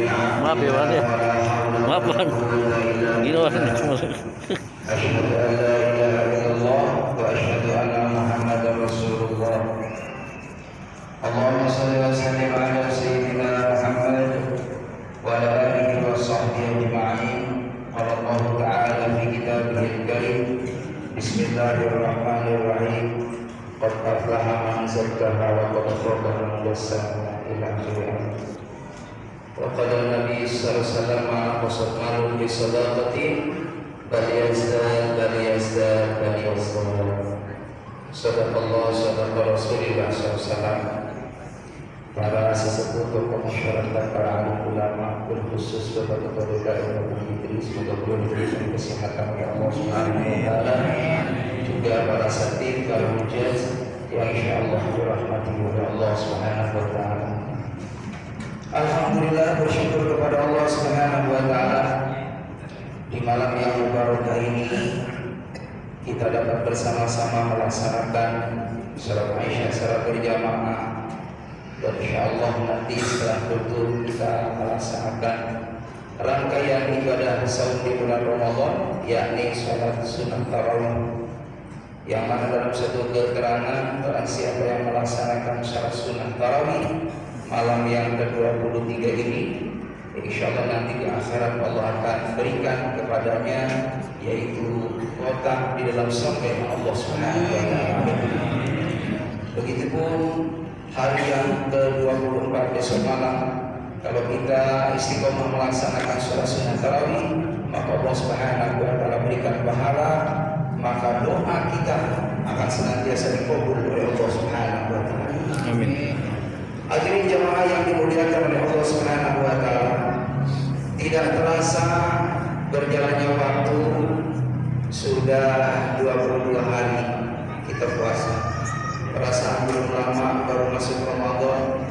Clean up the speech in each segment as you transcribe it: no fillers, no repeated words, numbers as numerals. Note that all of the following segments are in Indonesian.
Maaf ya Pak ya. Maaf Pak. Gini Pak. أشهد أن لا إله إلا الله وأشهد أن محمدا رسول الله اللهم صل وسلم على سيدنا محمد وعلى آله وصحبه أجمعين قال الله تعالى في كتابه الكريم بسم الله الرحمن الرحيم قد أفلح من زكاها وقد خاب من دساها إلى آخره وقال النبي صلى الله عليه وسلم قصد مال بصداقة بل يزداد صدق الله صدق Rasulullah SAW. Para sesepuh tokoh masyarakat, para alim ulama, berkhusus Bapak Ketua Daerah Bukit semoga beliau diberikan kesehatan oleh Allah Subhanahu wa taala. Juga para satib, para hujjah yang insyaallah dirahmati oleh Allah Subhanahu wa taala. Alhamdulillah, bersyukur kepada Allah Subhanahu wa taala. Di malam yang mubarakah ini kita dapat bersama-sama melaksanakan salat Isya secara berjamaah, dan insyaallah nanti setelah tutup kita melaksanakan rangkaian ibadah saum di bulan Ramadan, yakni salat sunat tarawih, yang mana dalam satu keterangan barang siapa yang melaksanakan salat sunat tarawih malam yang ke-23 ini, insyaallah nanti di akhirat Allah akan berikan kepadanya yaitu kotak di dalam surga Allah Subhanahu wa taala. Begitupun hari yang ke-24 besok malam, kalau kita istiqomah melaksanakan sholat sunat tarawih, maka Allah Subhanahu wa taala berikan pahala, maka doa kita akan senantiasa dikabul oleh Allah Subhanahu wa taala. Amin. Hadirin jemaah yang dimuliakan oleh Allah Subhanahu wa taala, tidak terasa berjalannya waktu sudah 22 hari kita puasa. Perasaan belum lama baru masuk Ramadan.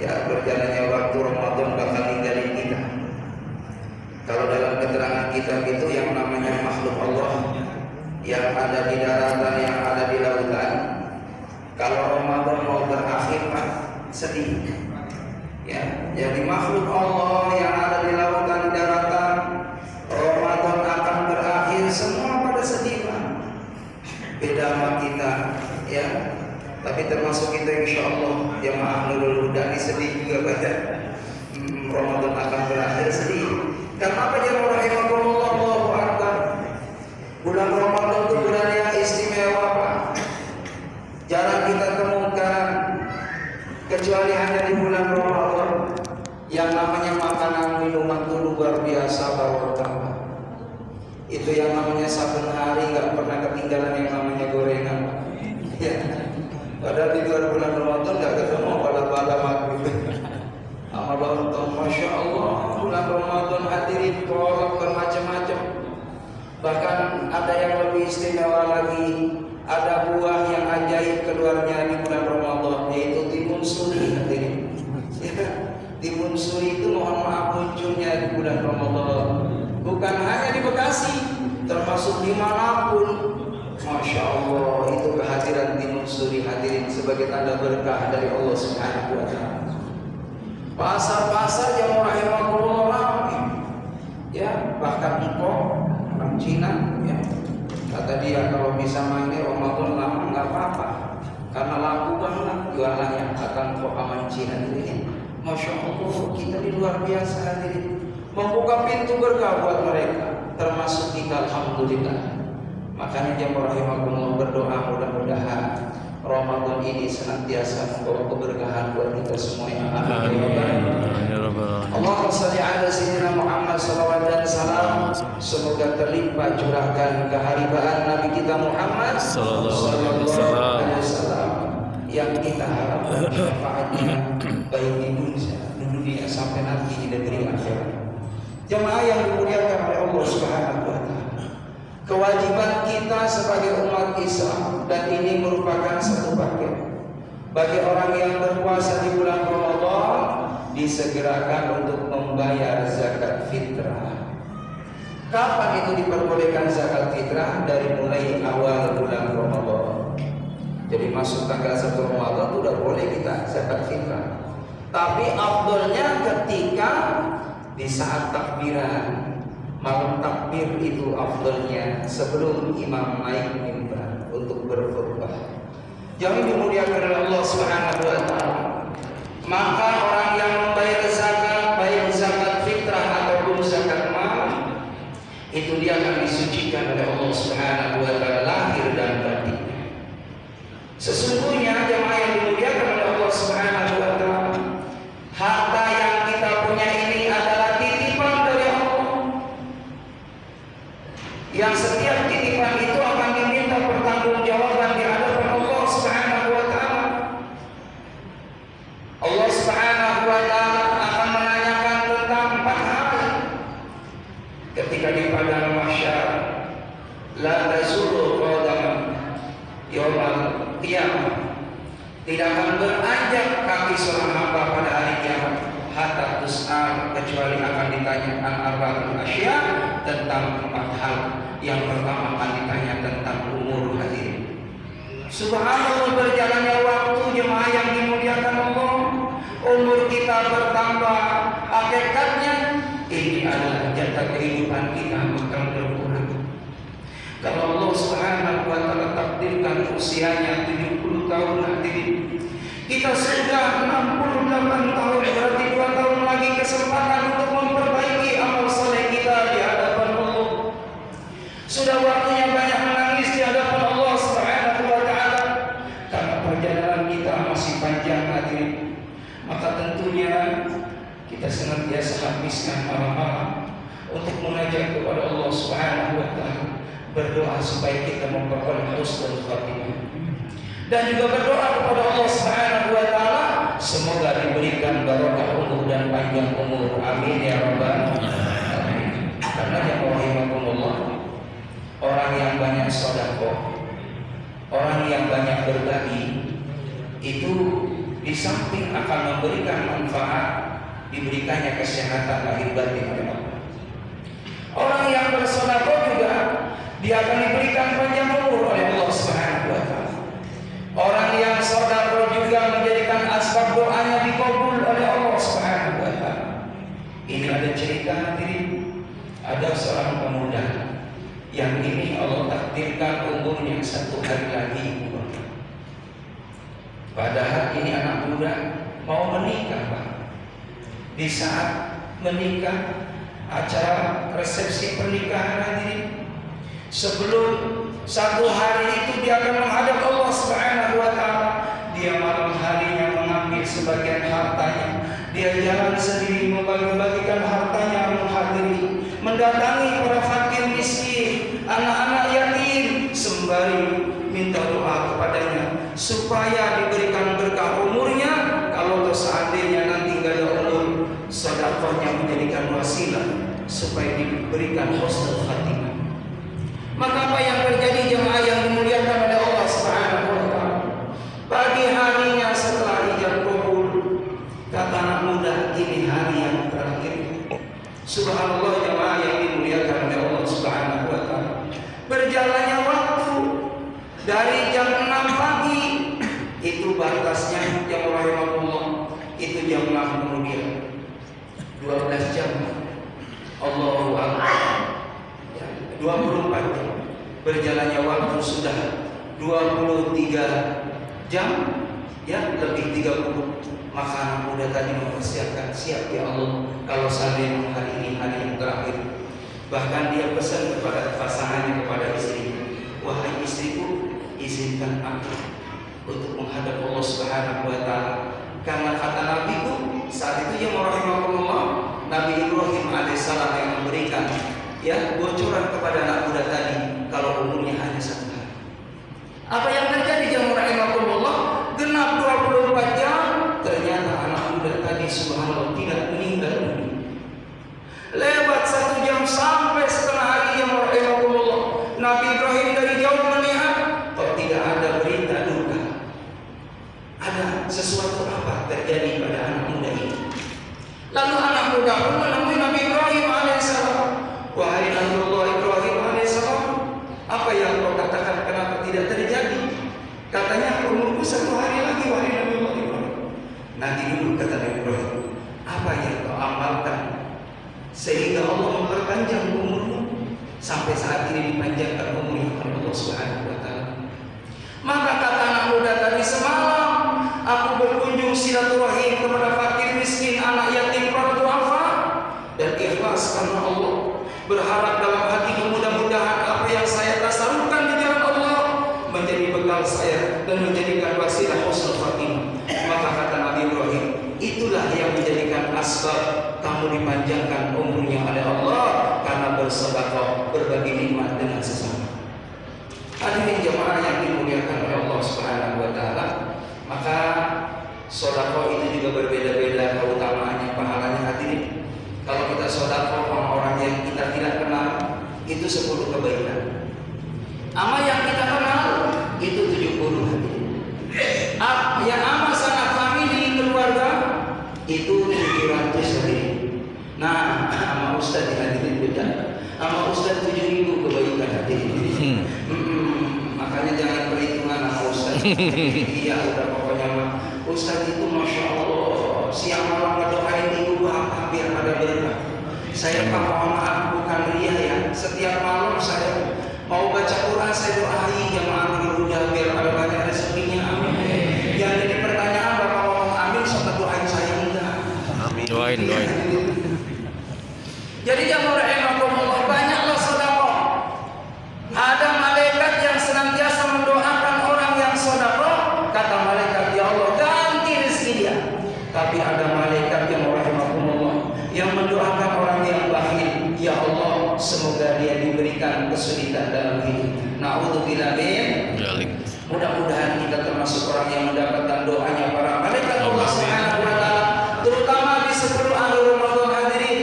Ya, berjalannya waktu Ramadan bakal ninggalin kita. Kalau dalam keterangan kitab itu yang namanya makhluk Allah yang ada di daratan, yang ada di lautan, kalau Ramadan mau berakhir Pak, sedih. Ya, jadi makhluk Allah yang ada di lautan, di daratan, Ramadan akan berakhir, semua pada sedih Pak. Beda sama kita, ya. Tapi termasuk kita insyaallah jemaah Nurul Huda ini sedih juga pada Ramadan akan berakhir, sedih. Karena apa jemaah rahimakumullah, Allahu Akbar. Bulan Ramadan itu bulan yang istimewa Pak. Jarang kita temukan kecuali hanya di bulan Ramadan yang namanya makanan minuman itu luar biasa barokallah. Itu yang namanya saben hari nggak pernah ketinggalan yang namanya gorengan. Ya. Padahal di luar bulan Ramadan nggak ketemu bala-bala maghrib. Amal Allah, masya Allah, bulan Ramadan hadirin kolak bermacam-macam. Bahkan ada yang lebih istimewa lagi, ada buah yang ajaib keluarnya di bulan Ramadan, yaitu timun suri hadirin. Timun suri itu mohon maaf munculnya di bulan Ramadan, bukan hanya di Bekasi, termasuk dimanapun. Masya Allah, itu kehadiran timun suri hadirin sebagai tanda berkah dari Allah Subhanahu wa taala. Pasar-pasar yang rahimakumullah ramai. Ya, bahkan engkau orang Cina, ya. Kata dia kalau bisa main ini Ramadan lama nggak apa-apa, karena laku banget jualannya. Kata engkau aman Cina ini. Masya Allah, kita di luar biasa hadirin, membuka pintu berkah buat mereka, termasuk kita alhamdulillah. Makanya jemaah rahimakumullah berdoa mudah-mudahan Ramadan ini senantiasa membawa keberkahan buat kita semuanya. Amin. Allahumma shalli ala sayyidina Muhammad sallallahu alaihi wasallam. Semoga terlimpah curahkan keharibaan Nabi kita Muhammad sallallahu alaihi wasallam yang kita harapkan syafaatnya baik di dunia sampai nanti di negeri akhirat. Jemaah yang dimuliakan oleh Allah Subhanahu wa taala, kewajiban kita sebagai umat Islam, dan ini merupakan satu paket bagi orang yang berpuasa di bulan Ramadan, disegerakan untuk membayar zakat fitrah. Kapan itu diperbolehkan zakat fitrah? Dari mulai awal bulan Ramadan. Jadi masuk tanggal 1 Ramadan itu sudah boleh kita zakat fitrah. Tapi afdolnya ketika di saat takbiran, malam takbir itu afdalnya sebelum imam naik mimbar untuk berkhutbah. Yang dimuliakan oleh Allah Subhanahu wa taala. Maka orang yang membayar zakat, baik zakat fitrah ataupun zakat mal, itu dia akan disucikan oleh Allah Subhanahu wa taala lahir dan batin. Sesungguhnya jemaah yang dimuliakan oleh Allah Subhanahu wa taala, harta yang kita punya ini adalah titipan dari Allah. Yang setiap titipan itu akan diminta pertanggungjawaban di hadapan Allah Subhanahu wa taala. Allah Subhanahu wa taala akan menanyakan tentang 4 hal ketika di padang mahsyar. La tazulu qadam yaumil qiyamah, tidak akan beranjak kaki seorang hamba pada hari kiamat hatta tus'al, kecuali akan ditanyakan arba'un asya, tentang 4 hal. Yang pertama akan ditanya tentang umur hadirin. Subhanallah, berjalannya waktu jemaah yang dimuliakan Allah, umur kita bertambah, hakikatnya ini adalah jatah kehidupan kita bakal berkurang. Kalau Allah Subhanahu wa taala takdirkan usianya 70 tahun hadirin, kita sudah 68 tahun, berarti 2 tahun lagi kesempatan untuk memperbaiki amal saleh kita di hadapan Allah. Sudah waktunya banyak menangis di hadapan Allah Subhanahu wa taala karena perjalanan kita masih panjang hadirin. Maka tentunya kita senantiasa habiskan malam-malam untuk munajat kepada Allah Subhanahu wa taala, berdoa supaya kita memperoleh husnul khatimah, dan juga berdoa kepada Allah Subhanahu wa taala semoga diberikan barokah umur dan panjang umur. Amin ya rabbal alamin. Karena yang rahimakumullah, orang yang banyak sedekah, orang yang banyak berbagi, itu di samping akan memberikan manfaat, diberikannya kesehatan lahir batin oleh Allah. Orang yang bersedekah juga dia akan diberikan panjang umur oleh Allah Subhanahu wa taala. Orang yang sedekah juga menjadikan asbab doanya dikabul oleh Allah Subhanahu wa taala. Ini ada cerita hadirin, ada seorang pemuda yang ini Allah takdirkan umurnya 1 hari lagi. Padahal ini anak muda mau menikah, Pak. Di saat menikah, acara resepsi pernikahan hadirin, sebelum 1 hari itu dia akan menghadap Allah Subhanahu wa taala. Dia malam harinya mengambil sebagian hartanya, dia jalan sendiri membagi-bagikan hartanya, menghadiri, mendatangi para fakir miskin, anak-anak yatim, sembari minta doa kepadanya supaya diberikan berkah umurnya. Kalau seandainya nanti gak ada umur, sedekahnya menjadikan wasilah supaya diberikan husnul khatimah. Maka apa yang terjadi jemaah yang dimuliakan oleh Allah Subhanahu wa taala? Pagi harinya setelah ijab kabul, kata anak muda, ini hari yang terakhir. Subhanallah jemaah yang dimuliakan oleh Allah Subhanahu wa taala. Berjalannya waktu dari jam 6 pagi, itu batasnya yang rahimahullah, itu jam 6 kemudian 12 jam. Allahu akbar. 24 jam. Berjalannya waktu sudah 23 jam, ya lebih 30. Maka anak muda tadi mempersiapkan, siap ya Allah, kalau seandainya hari ini hari yang terakhir. Bahkan dia pesan kepada pasangannya, kepada istrinya, wahai istriku, izinkan aku untuk menghadap Allah Subhanahu wa taala. Karena kata nabiku saat itu yang rahimahullah, Nabi Ibrahim alaihissalam yang memberikan bocoran kepada anak muda tadi kalau umurnya hanya 1 hari. Apa yang terjadi jemaah rahimahullah? Genap 24 jam, ternyata anak muda tadi subhanallah tidak meninggal dunia. Lewat 1 jam sampai setengah hari jemaah rahimahullah, Nabi Ibrahim dari jauh melihat kok tidak ada berita duka. Ada sesuatu apa terjadi pada anak muda ini? Lalu anak muda sehingga Allah memperpanjang umurmu sampai saat ini dipanjangkan umurnya oleh Allah Subhanahu wa taala. Maka kata anak muda tadi, semalam aku berkunjung silaturahim kepada fakir miskin, anak yatim, para duafa, dan ikhlas karena Allah, berharap dalam hatiku mudah-mudahan apa yang saya tasarufkan di jalan Allah menjadi bekal saya dan menjadikan wasilah husnul khatimah. Maka kata Nabi Ibrahim, itulah yang menjadikan asbab kamu dipanjangkan umurnya oleh Allah karena bersedekah, berbagi nikmat dengan sesama. Hadirin jemaah yang dimuliakan oleh Allah Subhanahu wa taala, maka sedekah itu juga berbeda-beda keutamaannya, pahalanya. Hadirin, kalau kita sedekah orang-orang yang kita tidak kenal itu 10 kebaikan. Amal yang kita kenal itu 70 hadirin. Yang amal sangat family, keluarga itu 700 hadirin. Nah, sama Ustaz hadirin beda. Sama Ustaz 7.000 kebaikan hadirin. Makanya jangan perhitungan sama Ustaz. Iya, udah pokoknya mah Ustaz itu masya Allah siang malam ngedoain ibu bapak biar ada berkah. Saya Pak mohon maaf bukan ria ya. Setiap malam saya mau baca Quran saya doai jamaah berhuda biar ada banyak rezekinya. Amin. Yang jadi pertanyaan bapak ngomong amin sampai doain saya enggak? Amin. Doain. Jadi jamaah rahimakumullah, banyaklah sedekah. Ada malaikat yang senantiasa mendoakan orang yang sedekah. Kata malaikat, ya Allah ganti rezeki dia. Tapi ada malaikat yang rahimakumullah yang mendoakan orang yang bakhil, ya Allah semoga dia diberikan kesulitan dalam hidup. Na'udzubillah min dzalik. Mudah-mudahan kita termasuk orang yang mendapatkan doanya para malaikat Allah Subhanahu wa taala, terutama di 10 akhir Ramadan hadirin.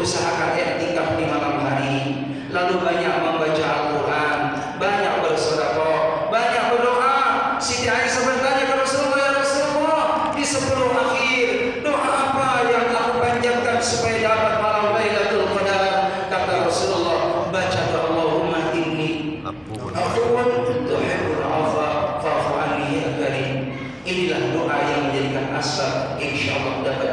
Usahakan i'tikaf di malam hari, lalu banyak membaca Al-Quran, banyak bersedekah, banyak berdoa. Siti Aisyah bertanya ke Rasulullah, ya Rasulullah, di 10 akhir doa apa yang aku panjatkan supaya dapat malam Lailatul Qadar? Kata Rasulullah, baca doa Allahumma inni afuwun tuhibbul afwa fa'fu anni ya karim. Inilah doa yang menjadikan asbab insyaallah dapat